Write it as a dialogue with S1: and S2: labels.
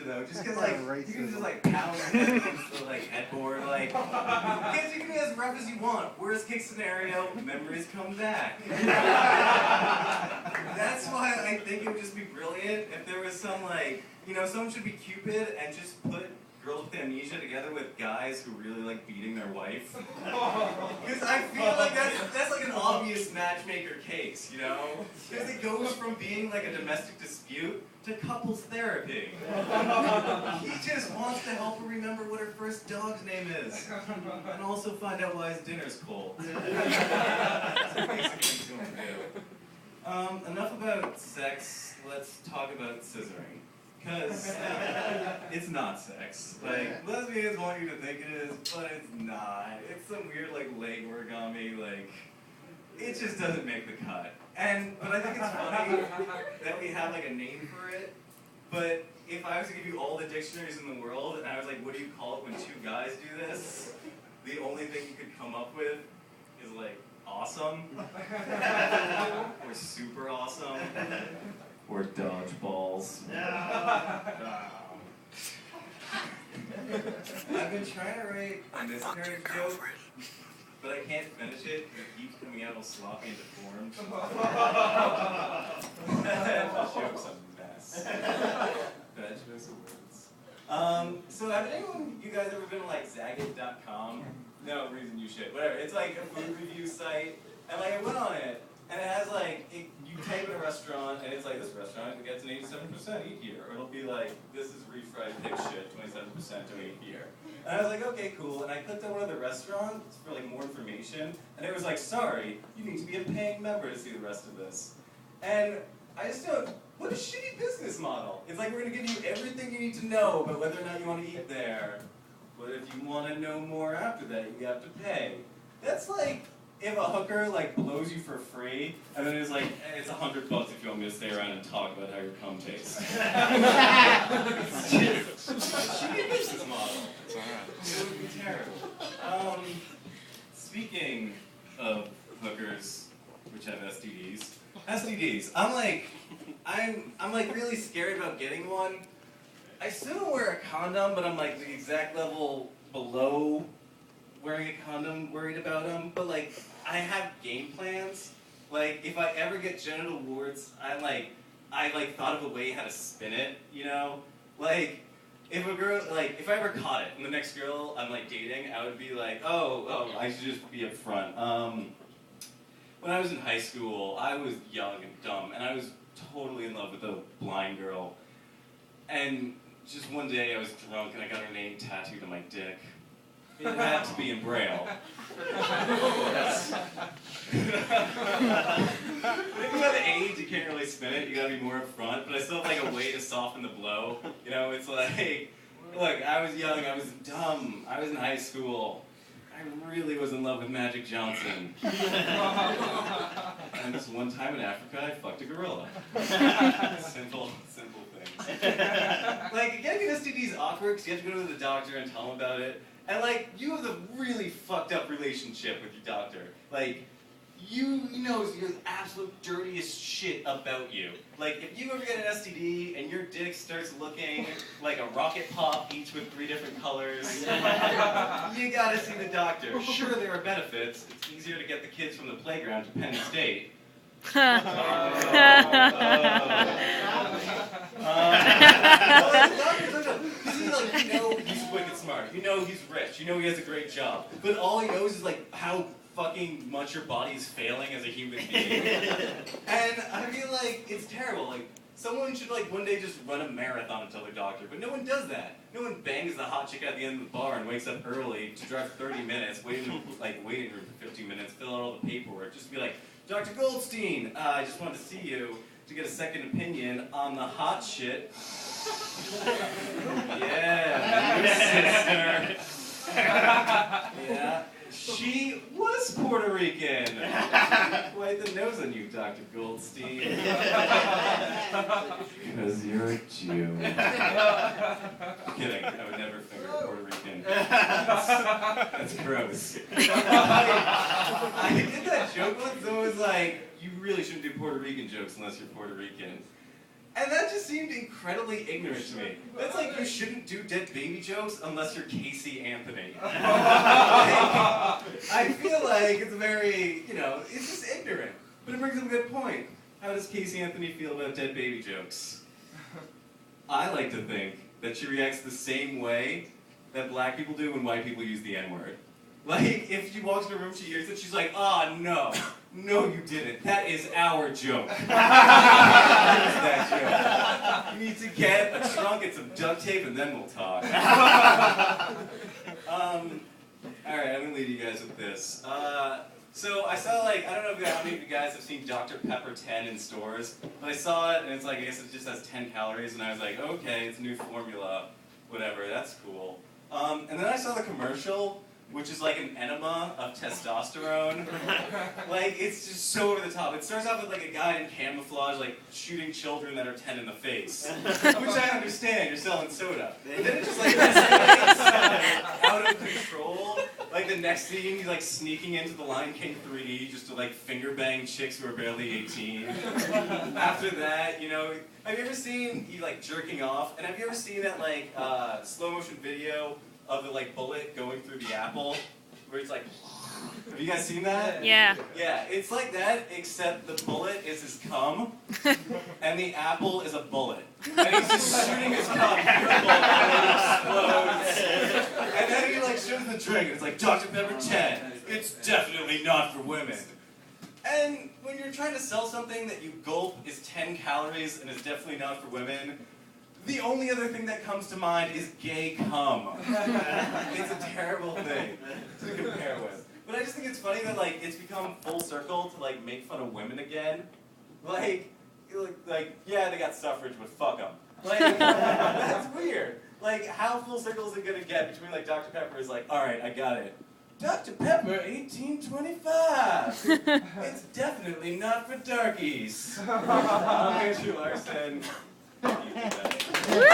S1: amnesia though, just because like you can just like pound against the like headboard, like because you can be as rough as you want. Worst case scenario, memories come back. That's why I think it would just be brilliant if there was some like, you know, someone should be Cupid and just put girls with amnesia together with guys who really like beating their wife. Because I feel like that's like an obvious matchmaker case, you know? Because it goes from being like a domestic dispute to couples therapy. He just wants to help her remember what her first dog's name is. And also find out why his dinner's cold. That's basically what he's going to do. Enough about sex, let's talk about scissoring. Because it's not sex. Like, lesbians want you to think it is, but it's not. It's some weird, like, leg origami, like, it just doesn't make the cut. But I think it's funny that we have, like, a name for it, but if I was to give you all the dictionaries in the world, and I was like, what do you call it when two guys do this? The only thing you could come up with is, like, awesome, or super awesome, or dodgeballs. I've been trying to write a miscarriage joke, but I can't finish it because it keeps coming out all sloppy and deformed. The joke's a mess. Bad choice of words. So have anyone, you guys ever been to like Zagat.com? No reason you should. Whatever. It's like a food review site, and like I went on it. And it has like, you type in a restaurant, and it's like, this restaurant gets an 87% eat here. Or it'll be like, this is refried pig shit, 27% to eat here. And I was like, okay, cool. And I clicked on one of the restaurants for like more information, and it was like, sorry, you need to be a paying member to see the rest of this. And I just don't, what a shitty business model. It's like, we're gonna give you everything you need to know about whether or not you want to eat there. But if you want to know more after that, you have to pay. That's like, if a hooker like blows you for free, and then it's like, it's $100 if you want me to stay around and talk about how your cum tastes. Shitty business model. It would be terrible. Speaking of hookers, which have STDs, I'm like really scared about getting one. I still don't wear a condom, but I'm like the exact level below wearing a condom, worried about them, but like, I have game plans. Like, if I ever get genital warts, I thought of a way how to spin it, you know? Like, if a girl, like, if I ever caught it, and the next girl I'm like dating, I would be like, oh, I should just be upfront. When I was in high school, I was young and dumb, and I was totally in love with a blind girl. And just one day I was drunk and I got her name tattooed on my dick. It had to be in Braille. Yes. If you have AIDS, you can't really spin it, you gotta be more upfront, but I still have like a way to soften the blow. You know, it's like, look, I was young, I was dumb, I was in high school. I really was in love with Magic Johnson. And this one time in Africa, I fucked a gorilla. Simple things. Like, getting an STD is awkward because you have to go to the doctor and tell him about it. And like, you have a really fucked up relationship with your doctor. Like, you know the absolute dirtiest shit about you. Like, if you ever get an STD and your dick starts looking like a rocket pop, each with 3 different colors, you gotta see the doctor. Sure, there are benefits. It's easier to get the kids from the playground to Penn State. Well, you know he's wicked smart. You know he's rich. You know he has a great job. But all he knows is like how fucking much your body is failing as a human being. And I feel like it's terrible. Like, someone should like one day just run a marathon and tell their doctor, but no one does that. No one bangs the hot chick at the end of the bar and wakes up early to drive 30 minutes, wait in the waiting room for 15 minutes, fill out all the paperwork, just to be like, Dr. Goldstein, I just wanted to see you to get a second opinion on the hot shit. Yeah, sister. Yeah. She was Puerto Rican. Quite the nose on you, Dr. Goldstein. Because you're a Jew. Kidding. I would never finger a Puerto Rican. That's gross. I did that joke once. Someone was like, "You really shouldn't do Puerto Rican jokes unless you're Puerto Rican." And that just seemed incredibly ignorant to me. That's like you shouldn't do dead baby jokes unless you're Casey Anthony. Like, I feel like it's very, it's just ignorant. But it brings up a good point. How does Casey Anthony feel about dead baby jokes? I like to think that she reacts the same way that black people do when white people use the N-word. Like, if she walks in a room, she hears it, she's like, oh, no. No, you didn't. That is our joke. That joke. You need to get a trunk and some duct tape, and then we'll talk. Alright, I'm going to leave you guys with this. So I saw, I don't know how many of you guys have seen Dr. Pepper 10 in stores, but I saw it, and it's I guess it just has 10 calories, and I was like, okay, it's a new formula, whatever, that's cool. And then I saw the commercial, which is like an enema of testosterone. It's just so over the top. It starts off with a guy in camouflage, shooting children that are 10 in the face. Which I understand, you're selling soda. But then it just escalates out of control. The next scene, he's sneaking into the Lion King 3D just to finger bang chicks who are barely 18. After that, have you ever seen you jerking off? And have you ever seen that slow motion video of the bullet going through the apple, where it's have you guys seen that?
S2: Yeah.
S1: Yeah, it's like that, except the bullet is his cum, and the apple is a bullet. And he's just shooting his cum through the bullet, and it explodes. And then he shows the drink, and it's Dr. Pepper 10, it's definitely not for women. And when you're trying to sell something that you gulp is 10 calories and is definitely not for women, the only other thing that comes to mind is gay cum. It's a terrible thing to compare with. But I just think it's funny that it's become full circle to make fun of women again. Yeah, they got suffrage, but fuck them. That's weird. How full circle is it gonna get between Dr. Pepper is all right, I got it. Dr. Pepper, 1825. It's definitely not for darkies. I'm Andrew Larson.
S2: Woo!